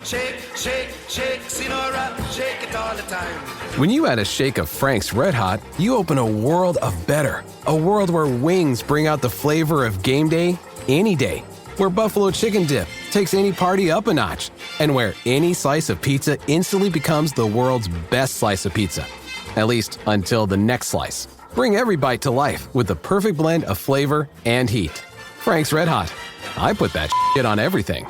Shake, shake, shake, Sinora, shake it all the time. When you add a shake of Frank's Red Hot, you open a world of better. A world where wings bring out the flavor of game day any day. Where buffalo chicken dip takes any party up a notch. And where any slice of pizza instantly becomes the world's best slice of pizza. At least until the next slice. Bring every bite to life with the perfect blend of flavor and heat. Frank's Red Hot. I put that shit on everything.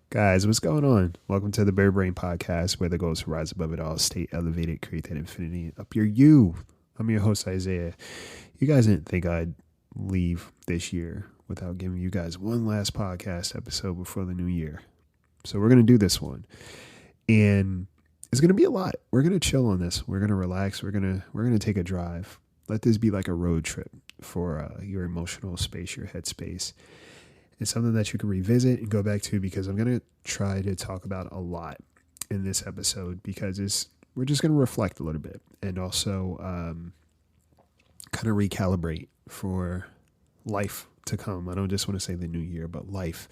Guys, what's going on? Welcome to the Bear Brain Podcast, where the goal is to rise above it all, stay elevated, create that infinity up your you. I'm your host, Isaiah. You guys didn't think I'd leave this year without giving you guys one last podcast episode before the new year. So we're going to do this one. And it's going to be a lot. We're going to chill on this. We're going to relax. We're going to take a drive. Let this be like a road trip for your emotional space, your headspace. It's something that you can revisit and go back to, because I'm going to try to talk about a lot in this episode, because we're just going to reflect a little bit and also kind of recalibrate for life to come. I don't just want to say the new year, but life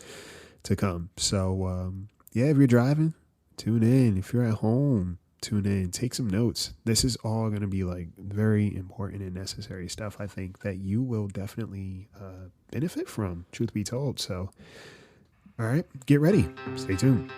to come. So if you're driving, tune in. If you're at home, tune in, take some notes. This is all going to be like very important and necessary stuff, I think, that you will definitely benefit from, truth be told. So, all right, get ready. Stay tuned.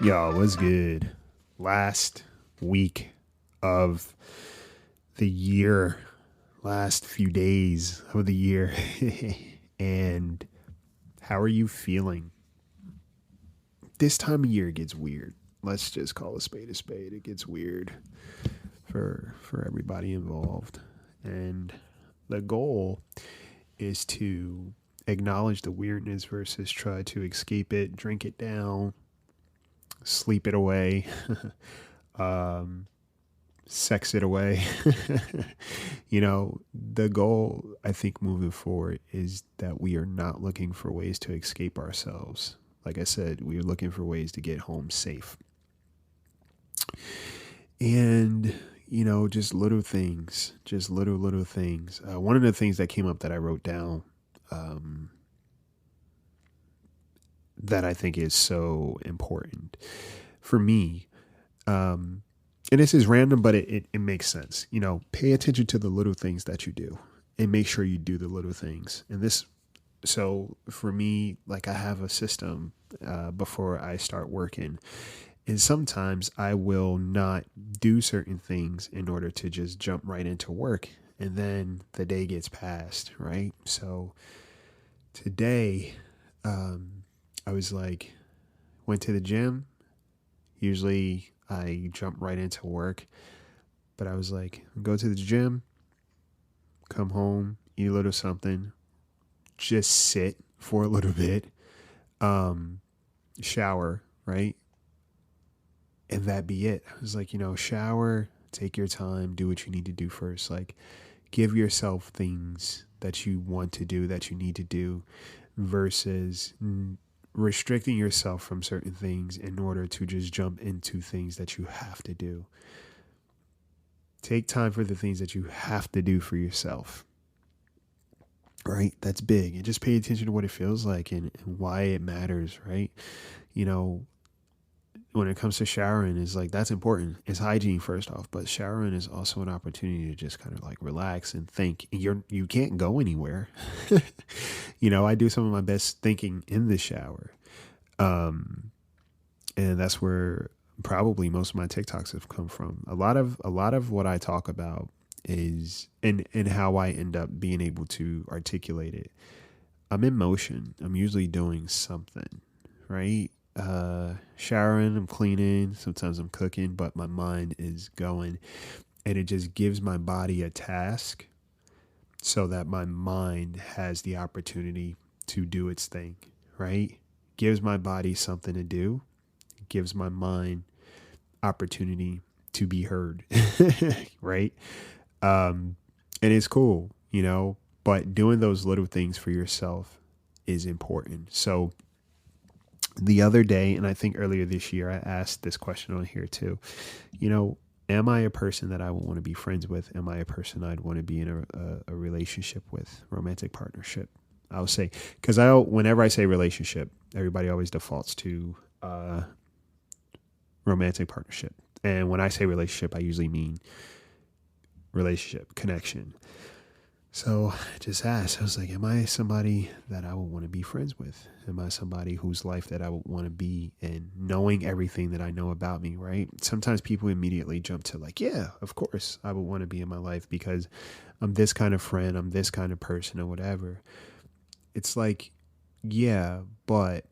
Y'all, what's good? Last week of the year, last few days of the year. And how are you feeling? This time of year gets weird. Let's just call a spade a spade. It gets weird for everybody involved. And the goal is to acknowledge the weirdness versus try to escape it, drink it down, sleep it away, sex it away. You know, the goal, I think, moving forward is that we are not looking for ways to escape ourselves. Like I said, we are looking for ways to get home safe. And, you know, just little things, just little things. One of the things that came up that I wrote down, that I think is so important for me. And this is random, but it makes sense. You know, pay attention to the little things that you do and make sure you do the little things. And so for me, like, I have a system before I start working. And sometimes I will not do certain things in order to just jump right into work. And then the day gets passed, right? So today, I was like, went to the gym. Usually I jump right into work, but I was like, go to the gym, come home, eat a little something, just sit for a little bit, shower, right? And that be it. I was like, you know, shower, take your time, do what you need to do first. Like, give yourself things that you want to do, that you need to do, versus restricting yourself from certain things in order to just jump into things that you have to do. Take time for the things that you have to do for yourself. Right? That's big. And just pay attention to what it feels like and why it matters, right? You know, when it comes to showering, is like, that's important. It's hygiene first off, but showering is also an opportunity to just kind of like relax and think. You can't go anywhere. You know, I do some of my best thinking in the shower. And that's where probably most of my TikToks have come from. A lot of what I talk about is, and how I end up being able to articulate it. I'm in motion. I'm usually doing something, right? Showering, I'm cleaning, sometimes I'm cooking, but my mind is going. and it just gives my body a task so that my mind has the opportunity to do its thing, right? Gives my body something to do, gives my mind opportunity to be heard, right? And it's cool, but doing those little things for yourself is important. So the other day, and I think earlier this year, I asked this question on here too, am I a person that I would want to be friends with? Am I a person I'd want to be in a relationship with, romantic partnership? I'll say, because whenever I say relationship, everybody always defaults to romantic partnership. And when I say relationship, I usually mean relationship, connection. So I just asked, I was like, am I somebody that I would want to be friends with? Am I somebody whose life that I would want to be in, knowing everything that I know about me, right? Sometimes people immediately jump to like, yeah, of course I would want to be in my life because I'm this kind of friend, I'm this kind of person or whatever. It's like, yeah, but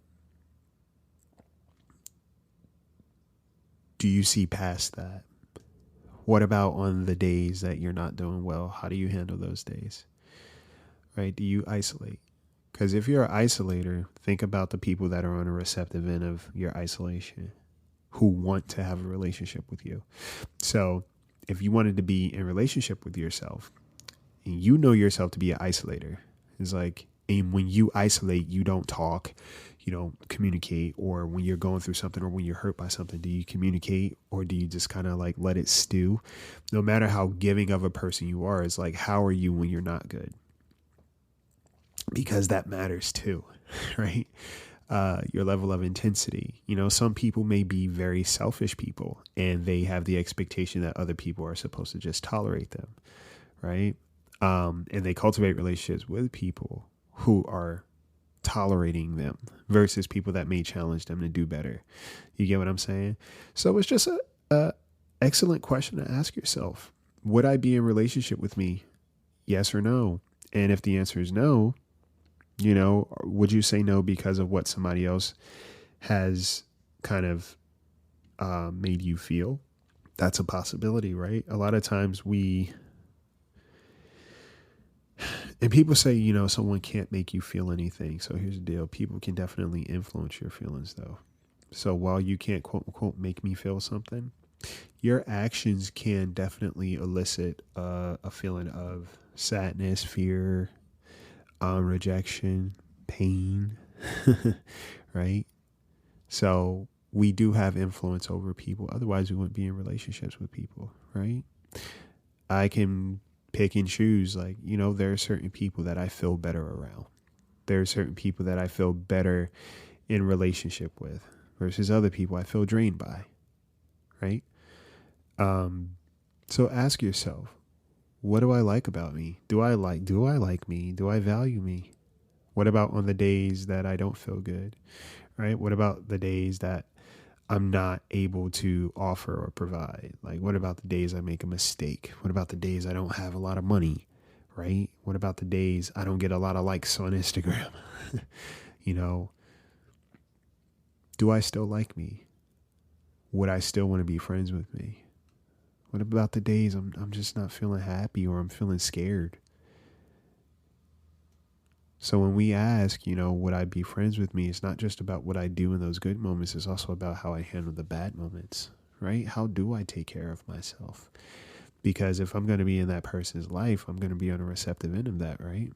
do you see past that? What about on the days that you're not doing well? How do you handle those days? Right? Do you isolate? Because if you're an isolator, think about the people that are on a receptive end of your isolation who want to have a relationship with you. So if you wanted to be in relationship with yourself and you know yourself to be an isolator, it's like, and when you isolate, you don't talk, you don't communicate, or when you're going through something or when you're hurt by something, do you communicate or do you just kind of like let it stew? No matter how giving of a person you are, it's like, how are you when you're not good? Because that matters too, right? Your level of intensity. Some people may be very selfish people and they have the expectation that other people are supposed to just tolerate them, right? And they cultivate relationships with people who are tolerating them versus people that may challenge them to do better. You get what I'm saying? So it's just a excellent question to ask yourself. Would I be in relationship with me? Yes or no? And if the answer is no, would you say no because of what somebody else has kind of made you feel? That's a possibility, right? A lot of times and people say, someone can't make you feel anything. So here's the deal. People can definitely influence your feelings though. So while you can't quote unquote make me feel something, your actions can definitely elicit a feeling of sadness, fear, rejection, pain, right? So we do have influence over people. Otherwise we wouldn't be in relationships with people, right? I can pick and choose, like, there are certain people that I feel better around. There are certain people that I feel better in relationship with versus other people I feel drained by, right? So ask yourself, what do I like about me? Do I like me? Do I value me? What about on the days that I don't feel good, right? What about the days that I'm not able to offer or provide? Like, what about the days I make a mistake? What about the days I don't have a lot of money, right? What about the days I don't get a lot of likes on Instagram? Do I still like me? Would I still want to be friends with me? What about the days I'm just not feeling happy or I'm feeling scared? So when we ask, would I be friends with me? It's not just about what I do in those good moments. It's also about how I handle the bad moments, right? How do I take care of myself? Because if I'm going to be in that person's life, I'm going to be on a receptive end of that, right?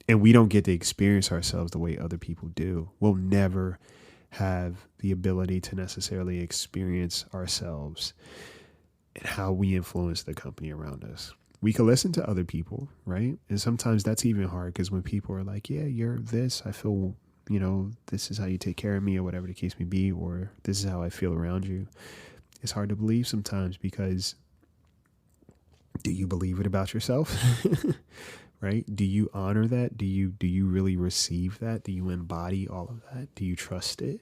And we don't get to experience ourselves the way other people do. We'll never have the ability to necessarily experience ourselves and how we influence the company around us. We can listen to other people, right? And sometimes that's even hard because when people are like, yeah, you're this, I feel, this is how you take care of me or whatever the case may be, or this is how I feel around you. It's hard to believe sometimes because do you believe it about yourself? Right? Do you honor that? Do you really receive that? Do you embody all of that? Do you trust it?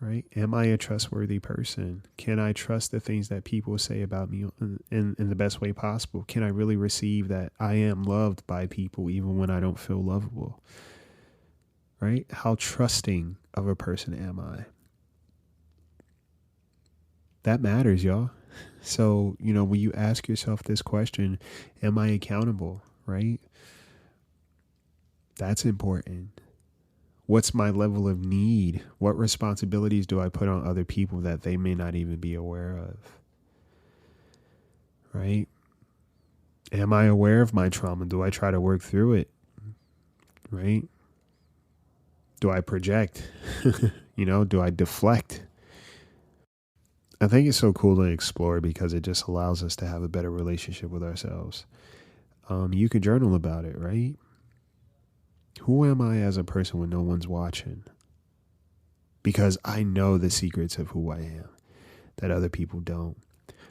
Right? Am I a trustworthy person? Can I trust the things that people say about me in the best way possible? Can I really receive that I am loved by people even when I don't feel lovable? Right? How trusting of a person am I? That matters, y'all. So, when you ask yourself this question, am I accountable, right? That's important. What's my level of need? What responsibilities do I put on other people that they may not even be aware of? Right? Am I aware of my trauma? Do I try to work through it? Right? Do I project? Do I deflect? I think it's so cool to explore because it just allows us to have a better relationship with ourselves. You can journal about it, right? Who am I as a person when no one's watching? Because I know the secrets of who I am that other people don't.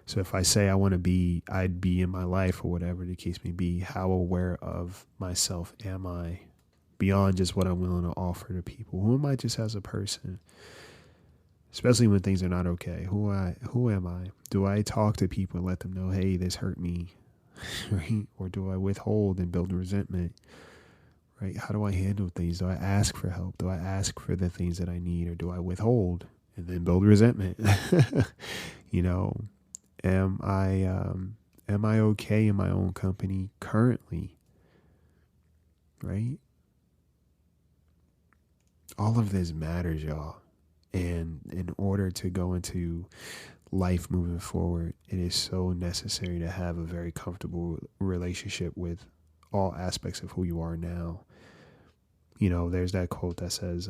So if I say I'd be in my life or whatever the case may be, how aware of myself am I beyond just what I'm willing to offer to people? Who am I just as a person? Especially when things are not okay. Who am I? Do I talk to people and let them know, hey, this hurt me? Right? Or do I withhold and build resentment? Right? How do I handle things? Do I ask for help? Do I ask for the things that I need? Or do I withhold and then build resentment? Am I okay in my own company currently? Right? All of this matters, y'all. And in order to go into life moving forward, it is so necessary to have a very comfortable relationship with all aspects of who you are now. There's that quote that says,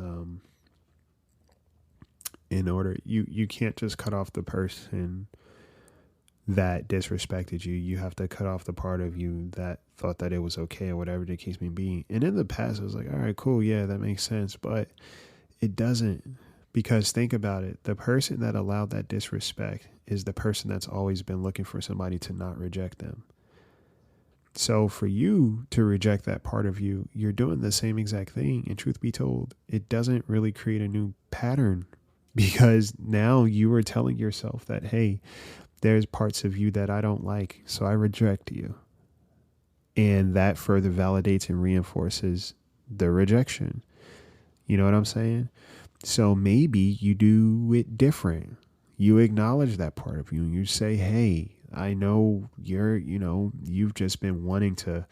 you can't just cut off the person that disrespected you. You have to cut off the part of you that thought that it was okay or whatever the case may be. And in the past, I was like, all right, cool. Yeah, that makes sense. But it doesn't. Because think about it. The person that allowed that disrespect is the person that's always been looking for somebody to not reject them. So for you to reject that part of you, you're doing the same exact thing. And truth be told, it doesn't really create a new pattern because now you are telling yourself that, hey, there's parts of you that I don't like, so I reject you. And that further validates and reinforces the rejection. You know what I'm saying? So maybe you do it different. You acknowledge that part of you and you say, hey, I know you've just been wanting to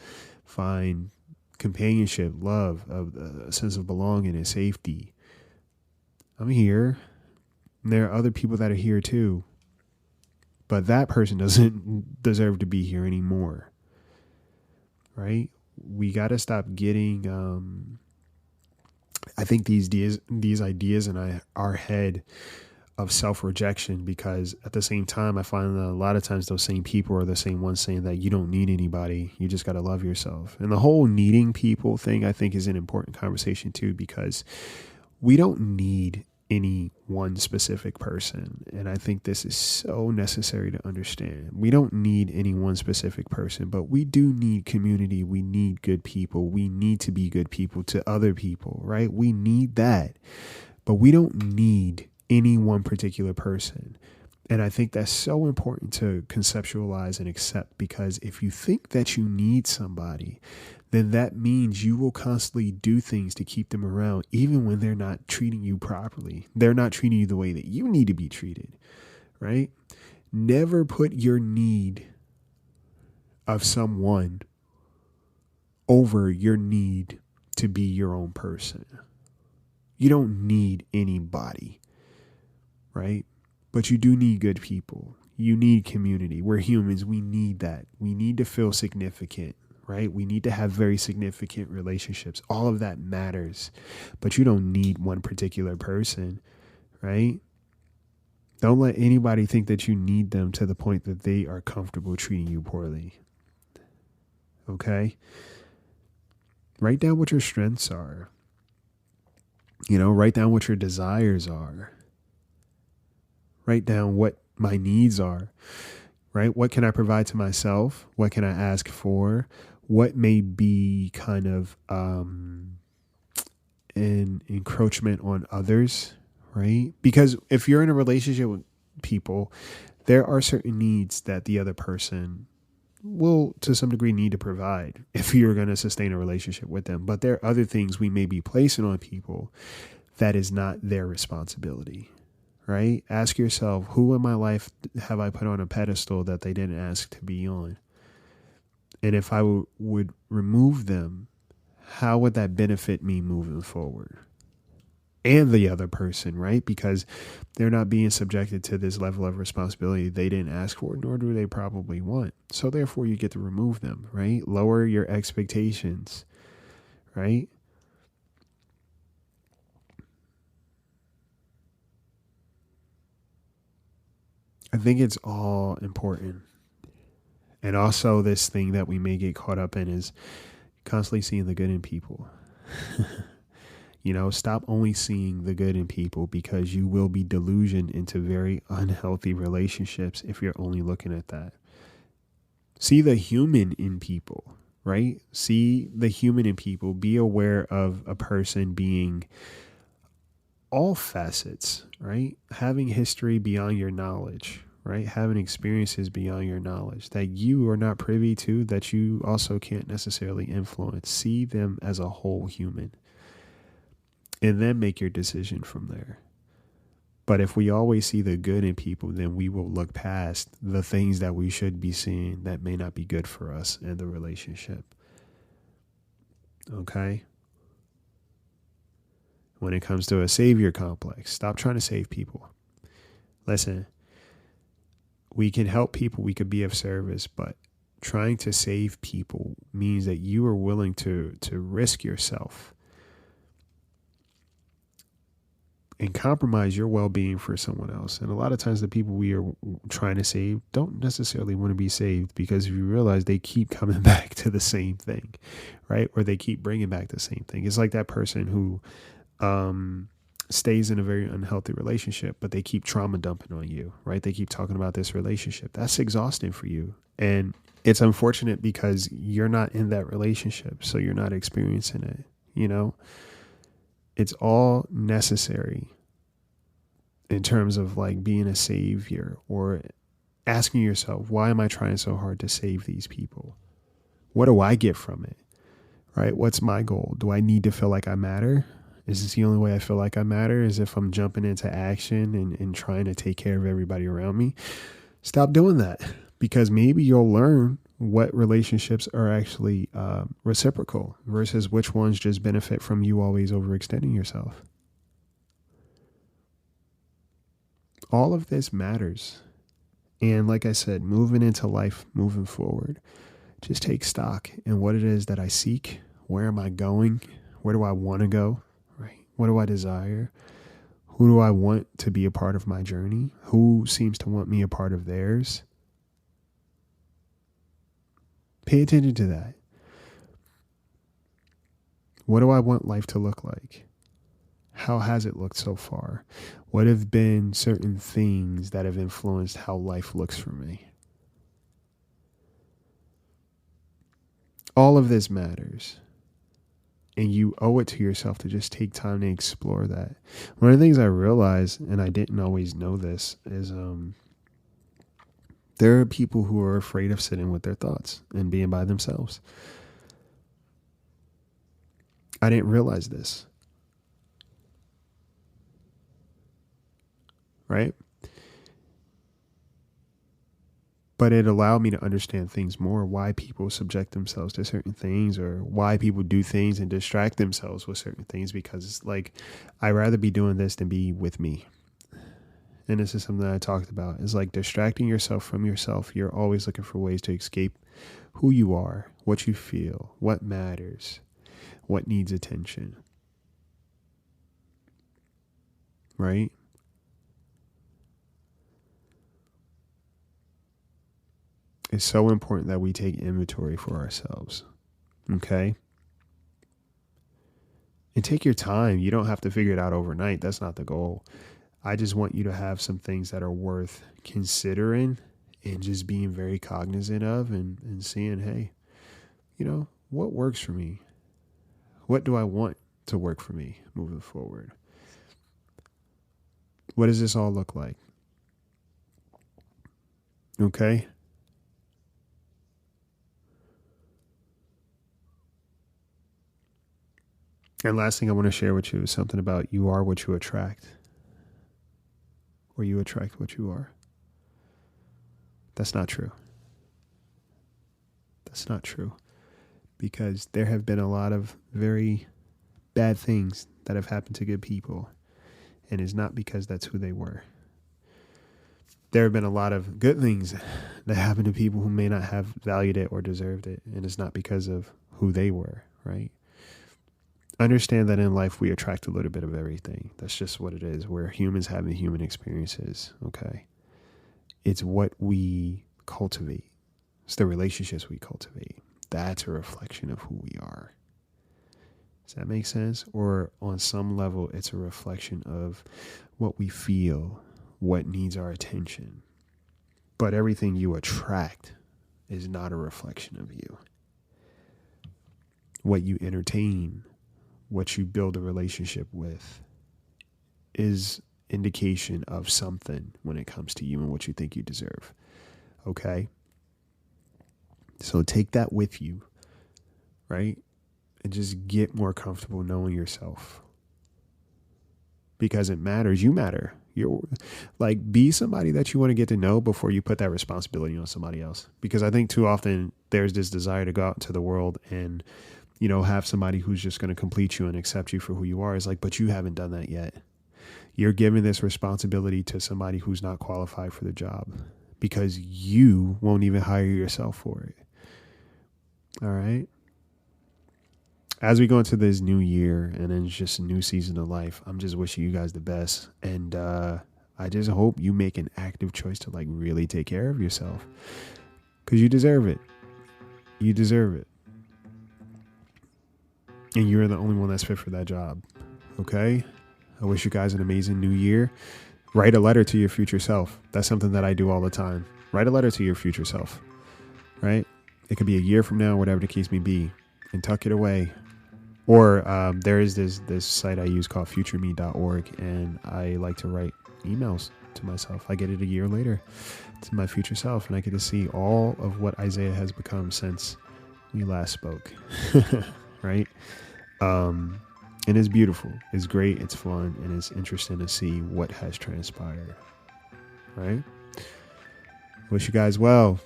find companionship, love, a sense of belonging and safety. I'm here. And there are other people that are here too. But that person doesn't deserve to be here anymore. Right? We got to stop getting, I think these ideas in our head of self-rejection, because at the same time, I find that a lot of times those same people are the same ones saying that you don't need anybody. You just got to love yourself. And the whole needing people thing, I think, is an important conversation too, because we don't need any one specific person. And I think this is so necessary to understand. We don't need any one specific person, but we do need community. We need good people. We need to be good people to other people, right? We need that, but we don't need any one particular person. And I think that's so important to conceptualize and accept, because if you think that you need somebody, then that means you will constantly do things to keep them around, even when they're not treating you properly. They're not treating you the way that you need to be treated, right? Never put your need of someone over your need to be your own person. You don't need anybody, right? But you do need good people. You need community. We're humans. We need that. We need to feel significant, right? We need to have very significant relationships. All of that matters, but you don't need one particular person, right? Don't let anybody think that you need them to the point that they are comfortable treating you poorly. Okay? Write down what your strengths are. Write down what your desires are. Write down what my needs are, right? What can I provide to myself? What can I ask for? What may be kind of an encroachment on others, right? Because if you're in a relationship with people, there are certain needs that the other person will, to some degree, need to provide if you're going to sustain a relationship with them. But there are other things we may be placing on people that is not their responsibility, right? Ask yourself, who in my life have I put on a pedestal that they didn't ask to be on? And if I would remove them, how would that benefit me moving forward? And the other person, right? Because they're not being subjected to this level of responsibility they didn't ask for, nor do they probably want. So therefore, you get to remove them, right? Lower your expectations, right? I think it's all important. And also this thing that we may get caught up in is constantly seeing the good in people. Stop only seeing the good in people, because you will be delusioned into very unhealthy relationships if you're only looking at that. See the human in people, right? See the human in people. Be aware of a person being all facets, right? Having history beyond your knowledge, right? Having experiences beyond your knowledge that you are not privy to, that you also can't necessarily influence. See them as a whole human, and then make your decision from there. But if we always see the good in people, then we will look past the things that we should be seeing that may not be good for us in the relationship. Okay? When it comes to a savior complex, stop trying to save people. Listen, we can help people, we could be of service, but trying to save people means that you are willing to risk yourself and compromise your well-being for someone else. And a lot of times the people we are trying to save don't necessarily want to be saved, because if you realize they keep coming back to the same thing, right? Or they keep bringing back the same thing. It's like that person who stays in a very unhealthy relationship, but they keep trauma dumping on you, right? They keep talking about this relationship. That's exhausting for you. And it's unfortunate because you're not in that relationship, so you're not experiencing it, It's all necessary in terms of like being a savior, or asking yourself, why am I trying so hard to save these people? What do I get from it? Right? What's my goal? Do I need to feel like I matter? Is this the only way I feel like I matter? Is if I'm jumping into action and trying to take care of everybody around me? Stop doing that, because maybe you'll learn what relationships are actually reciprocal versus which ones just benefit from you always overextending yourself. All of this matters. And like I said, moving into life, moving forward, just take stock in what it is that I seek. Where am I going? Where do I want to go? Right? What do I desire? Who do I want to be a part of my journey? Who seems to want me a part of theirs? Pay attention to that. What do I want life to look like? How has it looked so far? What have been certain things that have influenced how life looks for me? All of this matters. And you owe it to yourself to just take time to explore that. One of the things I realized, and I didn't always know this, is there are people who are afraid of sitting with their thoughts and being by themselves. I didn't realize this. Right? But it allowed me to understand things more, why people subject themselves to certain things, or why people do things and distract themselves with certain things, because it's like, I'd rather be doing this than be with me. And this is something that I talked about. It's like distracting yourself from yourself. You're always looking for ways to escape who you are, what you feel, what matters, what needs attention. Right? It's so important that we take inventory for ourselves. Okay? And take your time. You don't have to figure it out overnight. That's not the goal. I just want you to have some things that are worth considering and just being very cognizant of, and seeing, hey, what works for me? What do I want to work for me moving forward? What does this all look like? Okay? And last thing I want to share with you is something about you are what you attract. or you attract what you are. That's not true. That's not true. Because there have been a lot of very bad things that have happened to good people. And it's not because that's who they were. There have been a lot of good things that happened to people who may not have valued it or deserved it. And it's not because of who they were, right? Understand that in life we attract a little bit of everything. That's just what it is. We're humans having human experiences, okay? It's what we cultivate. It's the relationships we cultivate. That's a reflection of who we are. Does that make sense? Or on some level, it's a reflection of what we feel, what needs our attention. But everything you attract is not a reflection of you. What you entertain, what you build a relationship with is indication of something when it comes to you and what you think you deserve. Okay? So take that with you, right? And just get more comfortable knowing yourself. Because it matters. You matter. You're like, be somebody that you want to get to know before you put that responsibility on somebody else. Because I think too often there's this desire to go out into the world and, you know, have somebody who's just going to complete you and accept you for who you are. It's like, but you haven't done that yet. You're giving this responsibility to somebody who's not qualified for the job because you won't even hire yourself for it. All right. As we go into this new year and then it's just a new season of life, I'm just wishing you guys the best. And I just hope you make an active choice to like really take care of yourself because you deserve it. You deserve it. And you're the only one that's fit for that job. Okay. I wish you guys an amazing new year. Write a letter to your future self. That's something that I do all the time. Write a letter to your future self, right? It could be a year from now, whatever the case may be, and tuck it away. Or there is this site I use called futureme.org, and I like to write emails to myself. I get it a year later to my future self, and I get to see all of what Isaiah has become since we last spoke, right? And it's beautiful. It's great. It's fun. And it's interesting to see what has transpired, right? Wish you guys well.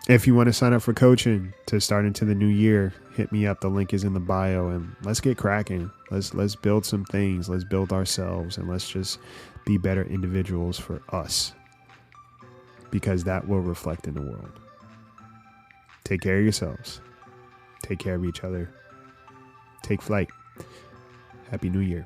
If you want to sign up for coaching to start into the new year, hit me up. The link is in the bio, and let's get cracking. Let's build some things. Let's build ourselves, and let's just be better individuals for us, because that will reflect in the world. Take care of yourselves. Take care of each other. Take flight. Happy New Year.